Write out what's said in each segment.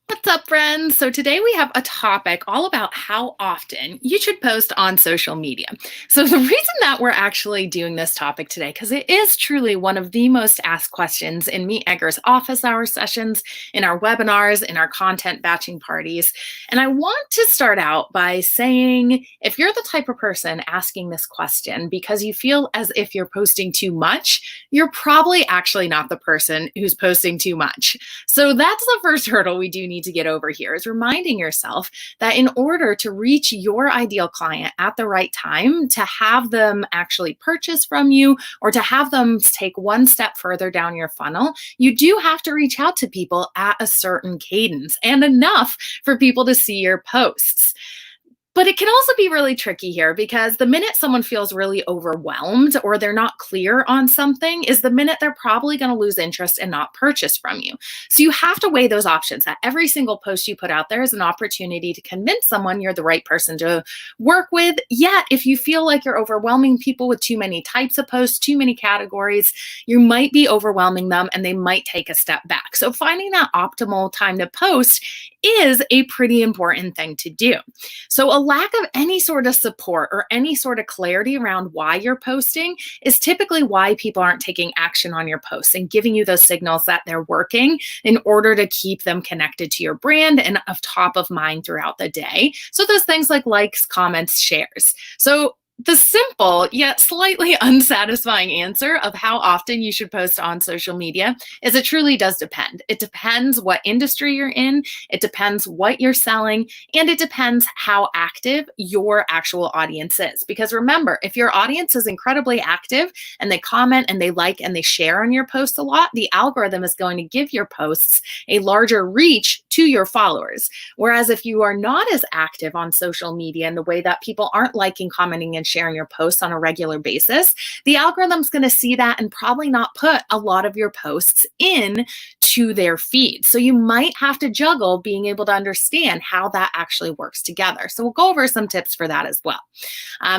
What's up, friends? So, today we have a topic all about how often you should post on social media. So, the reason that we're actually doing this topic today, because it is truly one of the most asked questions in MeetEdgar's office hour sessions, in our webinars, in our content batching parties. And I want to start out by saying if you're the type of person asking this question because you feel as if you're posting too much, you're probably actually not the person who's posting too much. So that's the first hurdle we do need to get over here is reminding yourself that in order to reach your ideal client at the right time, to have them actually purchase from you or to have them take one step further down your funnel, you do have to reach out to people at a certain cadence and enough for people to see your posts. But it can also be really tricky here because the minute someone feels really overwhelmed or they're not clear on something is the minute they're probably going to lose interest and not purchase from you. So you have to weigh those options that every single post you put out there is an opportunity to convince someone you're the right person to work with. Yet, if you feel like you're overwhelming people with too many types of posts, too many categories, you might be overwhelming them and they might take a step back. So finding that optimal time to post is a pretty important thing to do. So, a lack of any sort of support or any sort of clarity around why you're posting is typically why people aren't taking action on your posts and giving you those signals that they're working in order to keep them connected to your brand and of top of mind throughout the day. So, those things like likes, comments, shares. So, the simple yet slightly unsatisfying answer of how often you should post on social media is it truly does depend. It depends what industry you're in, it depends what you're selling, and it depends how active your actual audience is. Because remember, if your audience is incredibly active and they comment and they like and they share on your posts a lot, the algorithm is going to give your posts a larger reach to your followers. Whereas if you are not as active on social media in the way that people aren't liking, commenting, and sharing your posts on a regular basis, the algorithm's going to see that and probably not put a lot of your posts in to their feed. So you might have to juggle being able to understand how that actually works together. So we'll go over some tips for that as well.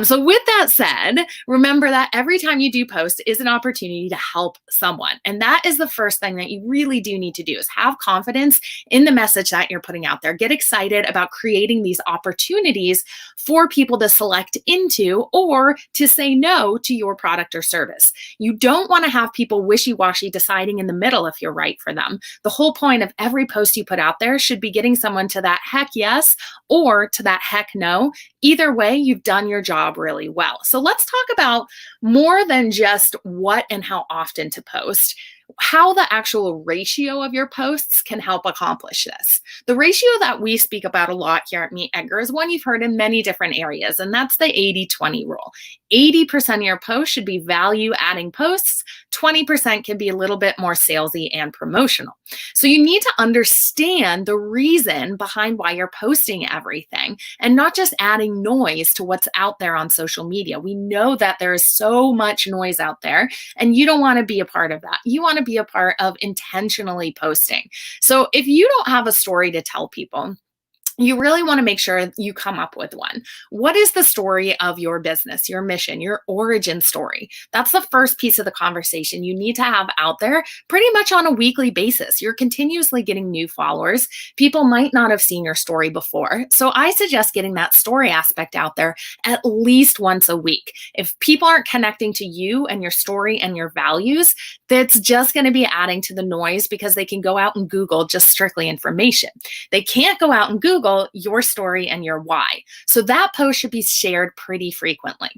So with that said, remember that every time you do post is an opportunity to help someone. And that is the first thing that you really do need to do is have confidence in the message that you're putting out there. Get excited about creating these opportunities for people to select into or to say no to your product or service. You don't want to have people wishy-washy deciding in the middle if you're right for them. The whole point of every post you put out there should be getting someone to that heck yes or to that heck no. Either way, you've done your job really well. So let's talk about more than just what and how often to post, how the actual ratio of your posts can help accomplish this. The ratio that we speak about a lot here at MeetEdgar is one you've heard in many different areas, and that's the 80-20 rule. 80% of your posts should be value-adding posts. 20% can be a little bit more salesy and promotional. So you need to understand the reason behind why you're posting everything and not just adding noise to what's out there on social media. We know that there is so much noise out there, and you don't want to be a part of that. You want to be a part of intentionally posting. So if you don't have a story to tell people, you really want to make sure you come up with one. What is the story of your business, your mission, your origin story? That's the first piece of the conversation you need to have out there pretty much on a weekly basis. You're continuously getting new followers. People might not have seen your story before. So I suggest getting that story aspect out there at least once a week. If people aren't connecting to you and your story and your values, that's just going to be adding to the noise because they can go out and Google just strictly information. They can't go out and Google your story and your why. So that post should be shared pretty frequently.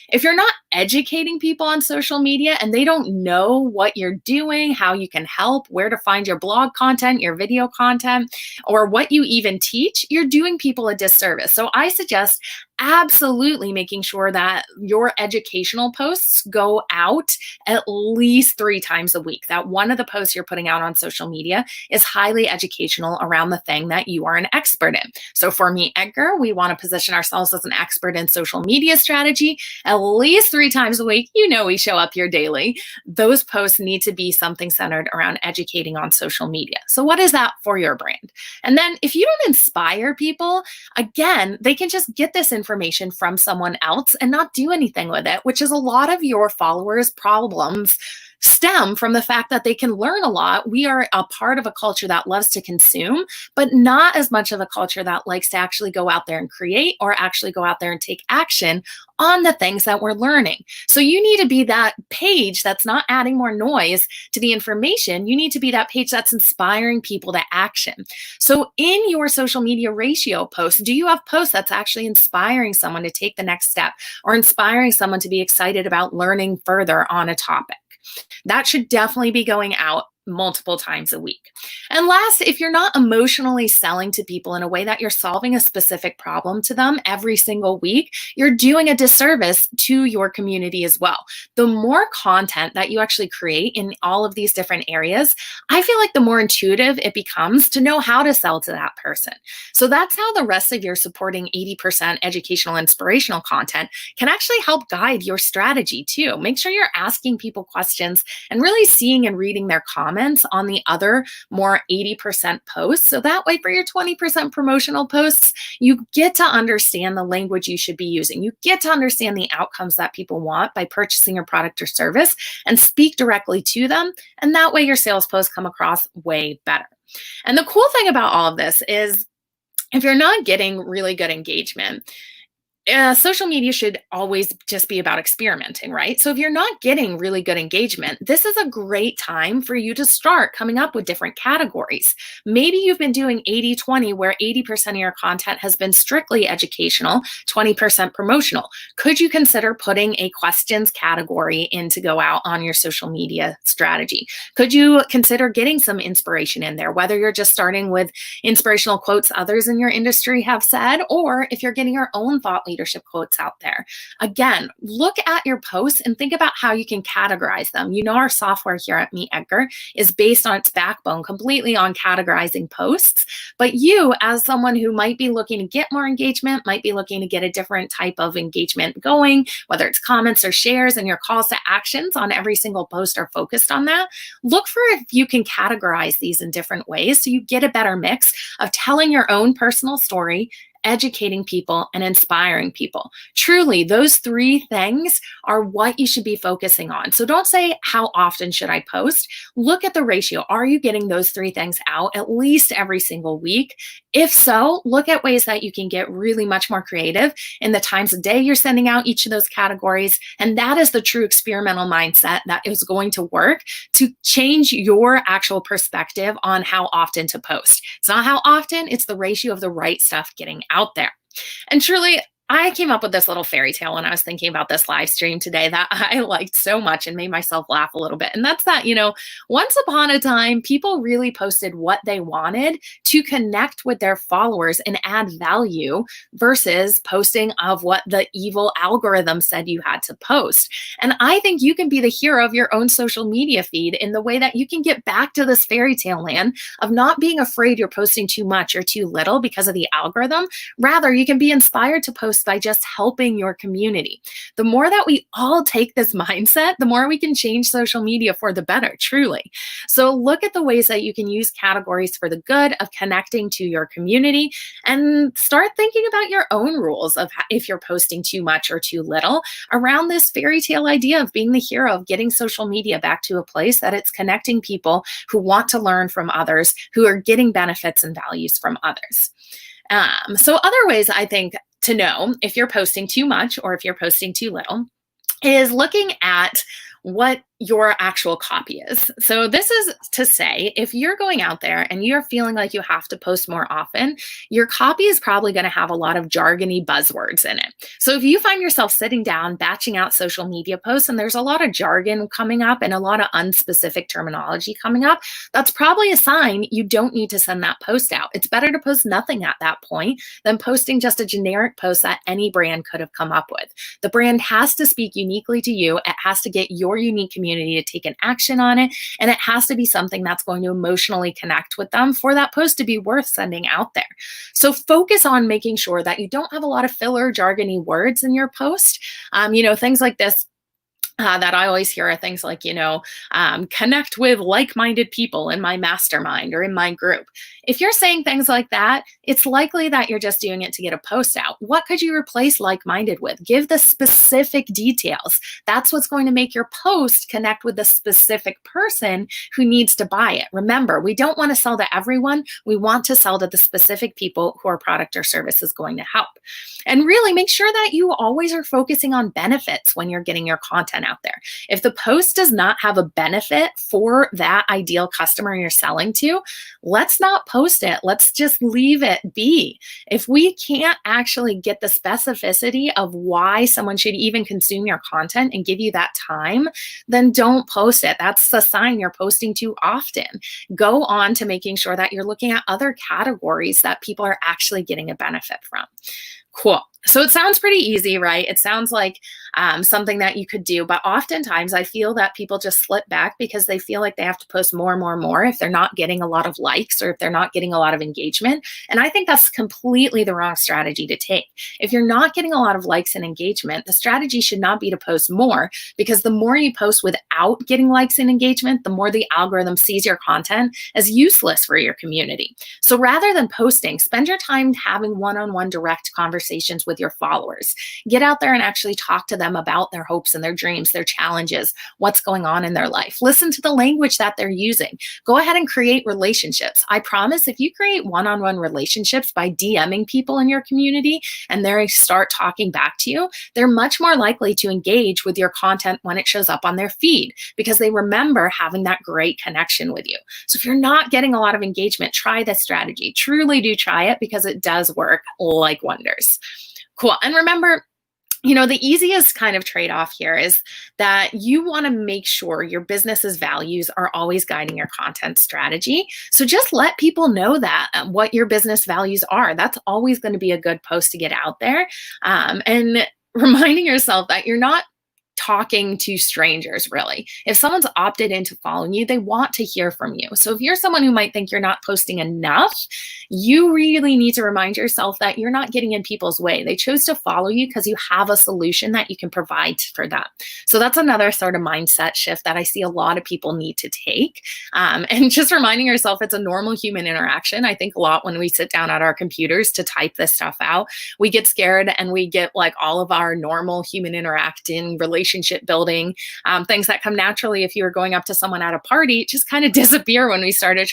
If you're not educating people on social media and they don't know what you're doing, how you can help, where to find your blog content, your video content, or what you even teach, you're doing people a disservice. So I suggest absolutely making sure that your educational posts go out at least 3 times a week. That one of the posts you're putting out on social media is highly educational around the thing that you are an expert in. So for MeetEdgar, we want to position ourselves as an expert in social media strategy at least 3 times a week. You know, we show up here daily. Those posts need to be something centered around educating on social media. So what is that for your brand? And then if you don't inspire people, again, they can just get this information from someone else and not do anything with it, which is a lot of your followers' problems stem from the fact that they can learn a lot. We are a part of a culture that loves to consume, but not as much of a culture that likes to actually go out there and create or actually go out there and take action on the things that we're learning. So you need to be that page that's not adding more noise to the information. You need to be that page that's inspiring people to action. So in your social media ratio posts, do you have posts that's actually inspiring someone to take the next step or inspiring someone to be excited about learning further on a topic? That should definitely be going out multiple times a week. And last, if you're not emotionally selling to people in a way that you're solving a specific problem to them every single week, you're doing a disservice to your community as well. The more content that you actually create in all of these different areas, I feel like the more intuitive it becomes to know how to sell to that person. So that's how the rest of your supporting 80% educational, inspirational content can actually help guide your strategy too. Make sure you're asking people questions and really seeing and reading their comments on the other more 80% posts. So that way for your 20% promotional posts, you get to understand the language you should be using. You get to understand the outcomes that people want by purchasing your product or service and speak directly to them. And that way your sales posts come across way better. And the cool thing about all of this is if you're not getting really good engagement, social media should always just be about experimenting, right? So if you're not getting really good engagement, this is a great time for you to start coming up with different categories. Maybe you've been doing 80-20, where 80% of your content has been strictly educational, 20% promotional. Could you consider putting a questions category in to go out on your social media strategy? Could you consider getting some inspiration in there, whether you're just starting with inspirational quotes others in your industry have said, or if you're getting your own thought leadership quotes out there? Again, look at your posts and think about how you can categorize them. You know, our software here at MeetEdgar is based on its backbone completely on categorizing posts. But you, as someone who might be looking to get more engagement, might be looking to get a different type of engagement going, whether it's comments or shares, and your calls to actions on every single post are focused on that, look for if you can categorize these in different ways so you get a better mix of telling your own personal story, educating people, and inspiring people. Truly, those three things are what you should be focusing on. So don't say, how often should I post? Look at the ratio. Are you getting those three things out at least every single week? If so, look at ways that you can get really much more creative in the times of day you're sending out each of those categories. And that is the true experimental mindset that is going to work to change your actual perspective on how often to post. It's not how often, it's the ratio of the right stuff getting out there. And truly, I came up with this little fairy tale when I was thinking about this live stream today that I liked so much and made myself laugh a little bit. And that's that, once upon a time, people really posted what they wanted to connect with their followers and add value versus posting of what the evil algorithm said you had to post. And I think you can be the hero of your own social media feed in the way that you can get back to this fairy tale land of not being afraid you're posting too much or too little because of the algorithm. Rather, you can be inspired to post by just helping your community. The more that we all take this mindset, the more we can change social media for the better, truly. So look at the ways that you can use categories for the good of connecting to your community and start thinking about your own rules of if you're posting too much or too little around this fairy tale idea of being the hero of getting social media back to a place that it's connecting people who want to learn from others, who are getting benefits and values from others. So other ways I think to know if you're posting too much or if you're posting too little is looking at what your actual copy is. So this is to say, if you're going out there and you're feeling like you have to post more often, your copy is probably going to have a lot of jargony buzzwords in it. So if you find yourself sitting down, batching out social media posts, and there's a lot of jargon coming up and a lot of unspecific terminology coming up, that's probably a sign you don't need to send that post out. It's better to post nothing at that point than posting just a generic post that any brand could have come up with. The brand has to speak uniquely to you. It has to get your unique community to take an action on it. And it has to be something that's going to emotionally connect with them for that post to be worth sending out there. So focus on making sure that you don't have a lot of filler, jargony words in your post. Things like this. That I always hear are things like, connect with like minded people in my mastermind or in my group. If you're saying things like that, it's likely that you're just doing it to get a post out. What could you replace like minded with? Give the specific details. That's what's going to make your post connect with the specific person who needs to buy it. Remember, we don't want to sell to everyone. We want to sell to the specific people who our product or service is going to help. And really make sure that you always are focusing on benefits when you're getting your content out there. If the post does not have a benefit for that ideal customer you're selling to, let's not post it. Let's just leave it be. If we can't actually get the specificity of why someone should even consume your content and give you that time, then don't post it. That's a sign you're posting too often. Go on to making sure that you're looking at other categories that people are actually getting a benefit from. Cool. So it sounds pretty easy, right? It sounds like something that you could do, but oftentimes I feel that people just slip back because they feel like they have to post more and more and more if they're not getting a lot of likes or if they're not getting a lot of engagement. And I think that's completely the wrong strategy to take. If you're not getting a lot of likes and engagement, the strategy should not be to post more, because the more you post without getting likes and engagement, the more the algorithm sees your content as useless for your community. So rather than posting, spend your time having one-on-one direct conversations with your followers. Get out there and actually talk to them about their hopes and their dreams, their challenges, what's going on in their life. Listen to the language that they're using. Go ahead and create relationships. I promise if you create one-on-one relationships by DMing people in your community and they start talking back to you, they're much more likely to engage with your content when it shows up on their feed because they remember having that great connection with you. So if you're not getting a lot of engagement, try this strategy. Truly do try it because it does work like wonders. Cool. And remember, the easiest kind of trade-off here is that you want to make sure your business's values are always guiding your content strategy. So just let people know that what your business values are. That's always going to be a good post to get out there. And reminding yourself that you're not talking to strangers, really. If someone's opted into following you, they want to hear from you. So if you're someone who might think you're not posting enough, you really need to remind yourself that you're not getting in people's way. They chose to follow you because you have a solution that you can provide for them. So that's another sort of mindset shift that I see a lot of people need to take. And just reminding yourself it's a normal human interaction. I think a lot when we sit down at our computers to type this stuff out, we get scared and we get like all of our normal human interacting relationship building, things that come naturally if you were going up to someone at a party, just kind of disappear when we started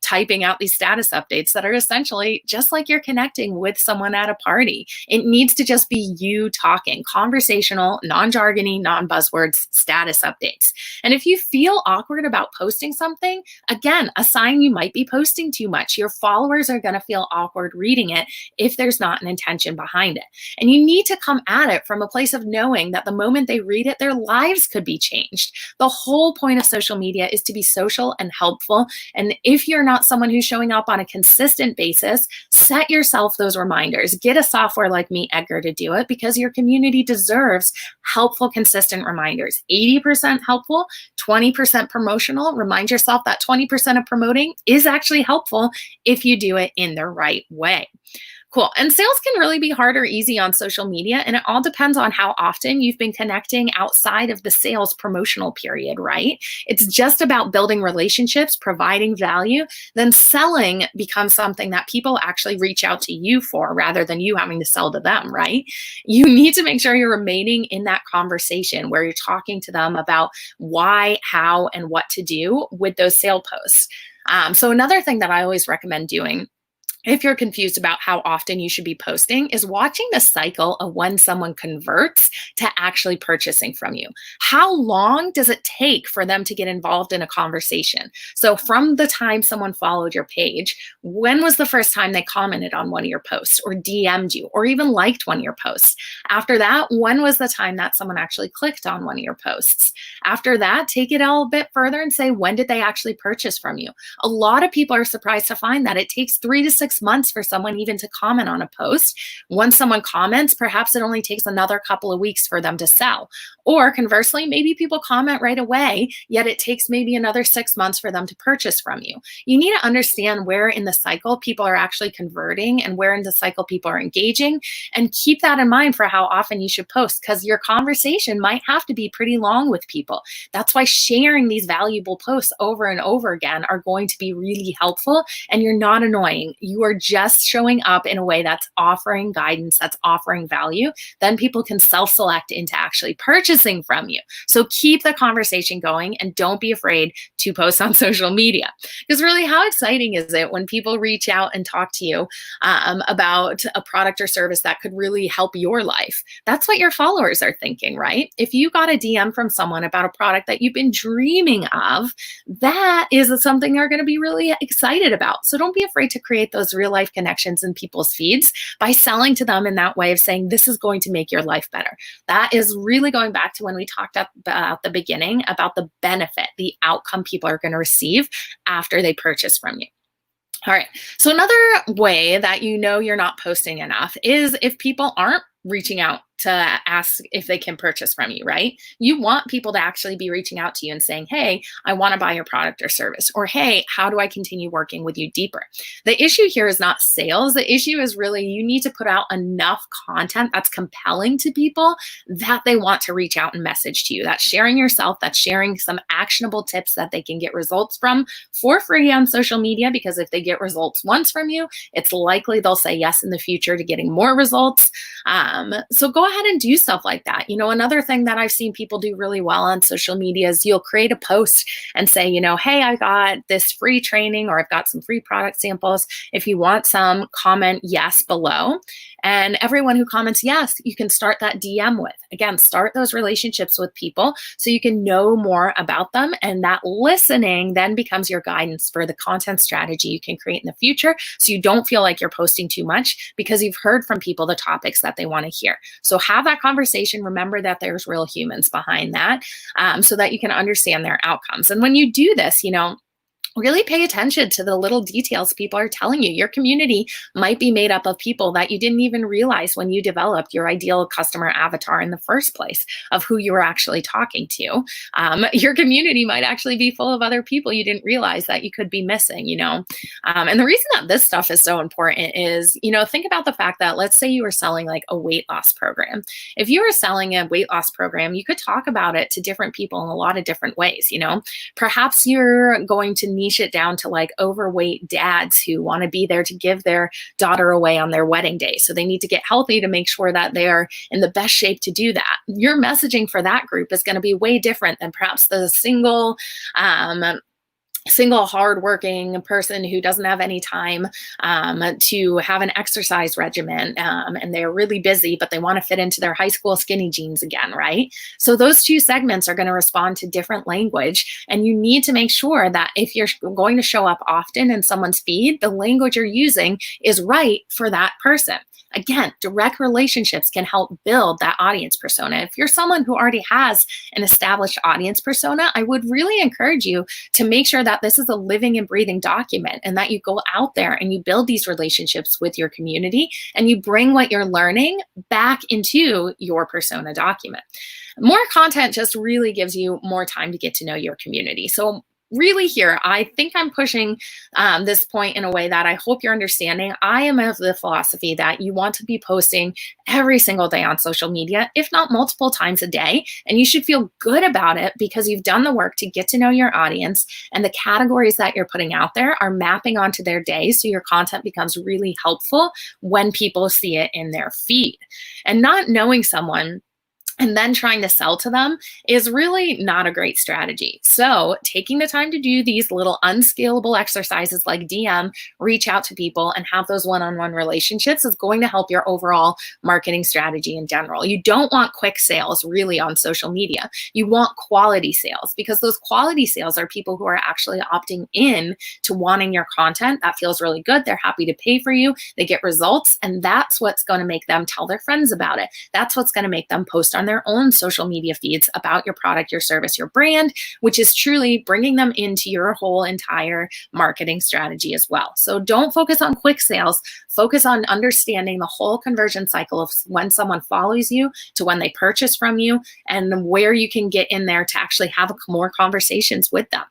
typing out these status updates that are essentially just like you're connecting with someone at a party. It needs to just be you talking, conversational, non-jargony, non-buzzwords, status updates. And if you feel awkward about posting something, again, a sign you might be posting too much. Your followers are going to feel awkward reading it if there's not an intention behind it. And you need to come at it from a place of knowing that the moment they read it, their lives could be changed. The whole point of social media is to be social and helpful. And if you're not someone who's showing up on a consistent basis, set yourself those reminders. Get a software like MeetEdgar to do it because your community deserves helpful, consistent reminders. 80% helpful, 20% promotional. Remind yourself that 20% of promoting is actually helpful if you do it in the right way. Cool. And sales can really be hard or easy on social media, and it all depends on how often you've been connecting outside of the sales promotional period, right? It's just about building relationships, providing value, then selling becomes something that people actually reach out to you for rather than you having to sell to them, right? You need to make sure you're remaining in that conversation where you're talking to them about why, how, and what to do with those sale posts. So another thing that I always recommend doing if you're confused about how often you should be posting is watching the cycle of when someone converts to actually purchasing from you. How long does it take for them to get involved in a conversation? So from the time someone followed your page, when was the first time they commented on one of your posts or DM'd you or even liked one of your posts? After that, when was the time that someone actually clicked on one of your posts? After that, take it all a bit further and say, when did they actually purchase from you? A lot of people are surprised to find that it takes 3 to 6 months for someone even to comment on a post. Once someone comments, perhaps it only takes another couple of weeks for them to sell. Or conversely, maybe people comment right away, yet it takes maybe another 6 months for them to purchase from you. You need to understand where in the cycle people are actually converting and where in the cycle people are engaging, and keep that in mind for how often you should post, because your conversation might have to be pretty long with people. That's why sharing these valuable posts over and over again are going to be really helpful, and you're not annoying. You are just showing up in a way that's offering guidance, that's offering value. Then people can self-select into actually purchasing from you. So keep the conversation going and don't be afraid to post on social media. Because really, how exciting is it when people reach out and talk to you about a product or service that could really help your life? That's what your followers are thinking, right? If you got a DM from someone about a product that you've been dreaming of, that is something they're going to be really excited about. So don't be afraid to create those real life connections in people's feeds by selling to them in that way of saying, this is going to make your life better. That is really going back to when we talked about the beginning about the benefit, the outcome people are going to receive after they purchase from you. All right. So another way that you know you're not posting enough is if people aren't reaching out to ask if they can purchase from you, right? You want people to actually be reaching out to you and saying, hey, I want to buy your product or service, or hey, how do I continue working with you deeper? The issue here is not sales. The issue is really you need to put out enough content that's compelling to people that they want to reach out and message to you. That's sharing yourself, that's sharing some actionable tips that they can get results from for free on social media, because if they get results once from you, it's likely they'll say yes in the future to getting more results. So go ahead and do stuff like that. Another thing that I've seen people do really well on social media is you'll create a post and say, hey, I got this free training, or I've got some free product samples. If you want some, comment yes below. And everyone who comments yes, you can start that DM with. Again, start those relationships with people so you can know more about them. And that listening then becomes your guidance for the content strategy you can create in the future. So you don't feel like you're posting too much because you've heard from people the topics that they want to hear. So have that conversation. Remember that there's real humans behind that, so that you can understand their outcomes. And when you do this, really pay attention to the little details people are telling you. Your community might be made up of people that you didn't even realize when you developed your ideal customer avatar in the first place of who you were actually talking to. Your community might actually be full of other people you didn't realize that you could be missing, And the reason that this stuff is so important is, think about the fact that let's say you were selling like a weight loss program. If you were selling a weight loss program, you could talk about it to different people in a lot of different ways, Perhaps you're going to niche it down to like overweight dads who want to be there to give their daughter away on their wedding day. So they need to get healthy to make sure that they are in the best shape to do that. Your messaging for that group is going to be way different than perhaps the single hardworking person who doesn't have any time to have an exercise regimen, and they're really busy, but they want to fit into their high school skinny jeans again, right? So those two segments are going to respond to different language, and you need to make sure that if you're going to show up often in someone's feed, the language you're using is right for that person. Again, direct relationships can help build that audience persona. If you're someone who already has an established audience persona, I would really encourage you to make sure that this is a living and breathing document, and that you go out there and you build these relationships with your community and you bring what you're learning back into your persona document. More content just really gives you more time to get to know your community. So really here, I think I'm pushing this point in a way that I hope you're understanding. I am of the philosophy that you want to be posting every single day on social media, if not multiple times a day. And you should feel good about it because you've done the work to get to know your audience, and the categories that you're putting out there are mapping onto their day. So your content becomes really helpful when people see it in their feed. And not knowing someone and then trying to sell to them is really not a great strategy. So taking the time to do these little unscalable exercises like DM, reach out to people, and have those one-on-one relationships is going to help your overall marketing strategy in general. You don't want quick sales really on social media. You want quality sales, because those quality sales are people who are actually opting in to wanting your content. That feels really good. They're happy to pay for you. They get results, and that's what's going to make them tell their friends about it. That's what's going to make them post on their their own social media feeds about your product, your service, your brand, which is truly bringing them into your whole entire marketing strategy as well. So don't focus on quick sales, focus on understanding the whole conversion cycle of when someone follows you to when they purchase from you, and where you can get in there to actually have more conversations with them.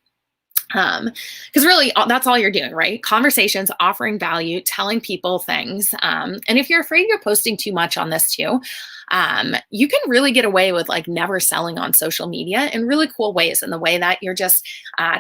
Because really that's all you're doing, right? Conversations, offering value, telling people things. And if you're afraid you're posting too much on this too, you can really get away with like never selling on social media in really cool ways, in the way that you're just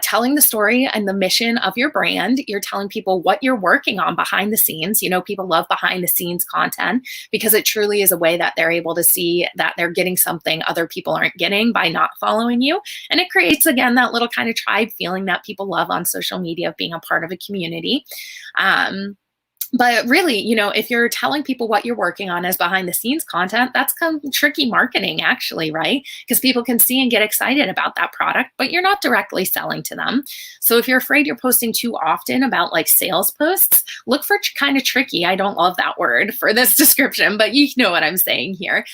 telling the story and the mission of your brand. You're telling people what you're working on behind the scenes. You know, people love behind the scenes content because it truly is a way that they're able to see that they're getting something other people aren't getting by not following you. And it creates, again, that little kind of tribe feeling that people love on social media, of being a part of a community. But really, you know, if you're telling people what you're working on as behind the scenes content, that's kind of tricky marketing actually, right? Because people can see and get excited about that product, but you're not directly selling to them. So if you're afraid you're posting too often about like sales posts, look for kind of tricky. I don't love that word for this description, but you know what I'm saying here.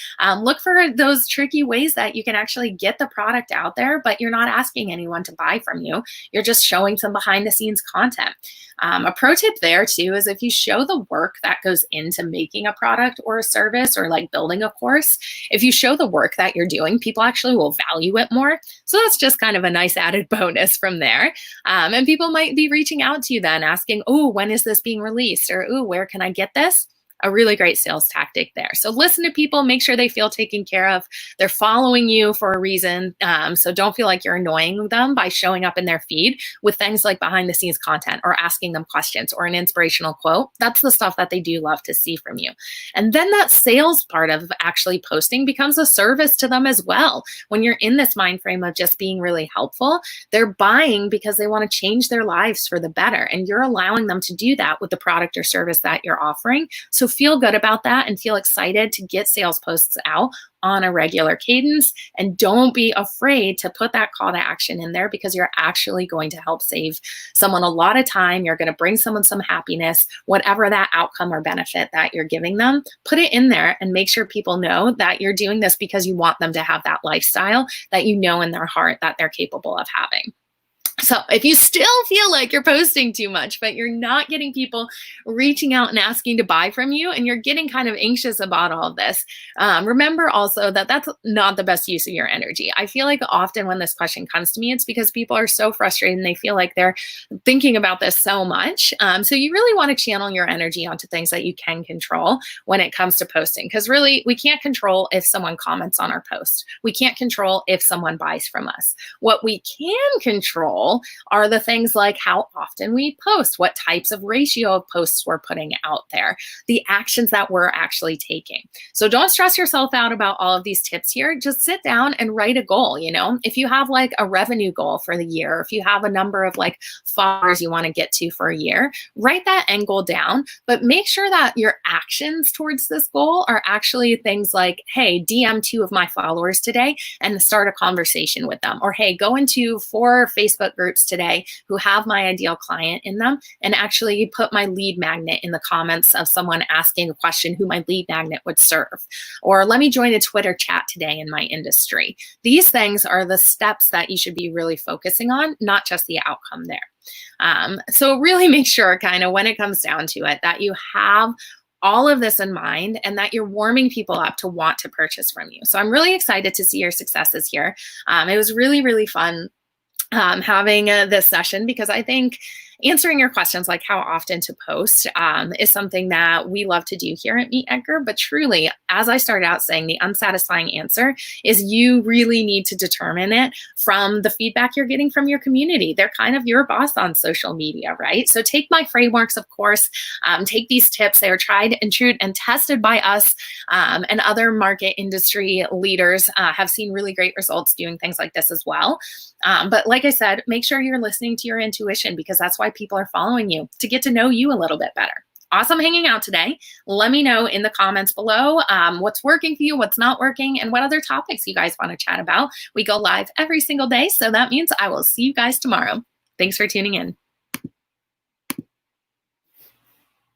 Look for those tricky ways that you can actually get the product out there, but you're not asking anyone to buy from you. You're just showing some behind the scenes content. A pro tip there too is if you show the work that goes into making a product or a service, or like building a course, if you show the work that you're doing, people actually will value it more. So that's just kind of a nice added bonus from there. And people might be reaching out to you then asking, oh, when is this being released? Or, oh, where can I get this? A really great sales tactic there. So listen to people, make sure they feel taken care of. They're following you for a reason. So don't feel like you're annoying them by showing up in their feed with things like behind the scenes content, or asking them questions, or an inspirational quote. That's the stuff that they do love to see from you. And then that sales part of actually posting becomes a service to them as well. When you're in this mind frame of just being really helpful, they're buying because they want to change their lives for the better. And you're allowing them to do that with the product or service that you're offering. So feel good about that and feel excited to get sales posts out on a regular cadence. And don't be afraid to put that call to action in there, because you're actually going to help save someone a lot of time. You're going to bring someone some happiness, whatever that outcome or benefit that you're giving them. Put it in there and make sure people know that you're doing this because you want them to have that lifestyle that you know in their heart that they're capable of having. So if you still feel like you're posting too much, but you're not getting people reaching out and asking to buy from you, and you're getting kind of anxious about all of this, remember also that that's not the best use of your energy. I feel like often when this question comes to me, it's because people are so frustrated and they feel like they're thinking about this so much. So you really want to channel your energy onto things that you can control when it comes to posting, because really we can't control if someone comments on our post. We can't control if someone buys from us. What we can control are the things like how often we post, what types of ratio of posts we're putting out there, the actions that we're actually taking. So don't stress yourself out about all of these tips here. Just sit down and write a goal. You know, if you have like a revenue goal for the year, if you have a number of like followers you want to get to for a year, write that end goal down, but make sure that your actions towards this goal are actually things like, hey, DM 2 of my followers today and start a conversation with them. Or, hey, go into 4 Facebook groups today who have my ideal client in them and actually put my lead magnet in the comments of someone asking a question who my lead magnet would serve. Or let me join a Twitter chat today in my industry. These things are the steps that you should be really focusing on, not just the outcome there. So really make sure kind of when it comes down to it that you have all of this in mind and that you're warming people up to want to purchase from you. So I'm really excited to see your successes here. It was really, really fun having this session, because I think answering your questions like how often to post is something that we love to do here at MeetEdgar. But truly, as I started out saying, the unsatisfying answer is you really need to determine it from the feedback you're getting from your community. They're kind of your boss on social media, right? So take my frameworks, of course, take these tips. They are tried and true and tested by us, and other market industry leaders have seen really great results doing things like this as well. But like I said, make sure you're listening to your intuition, because that's why people are following you, to get to know you a little bit better. Awesome hanging out today. Let me know in the comments below what's working for you, what's not working, and what other topics you guys want to chat about. We go live every single day, so that means I will see you guys tomorrow. Thanks for tuning in.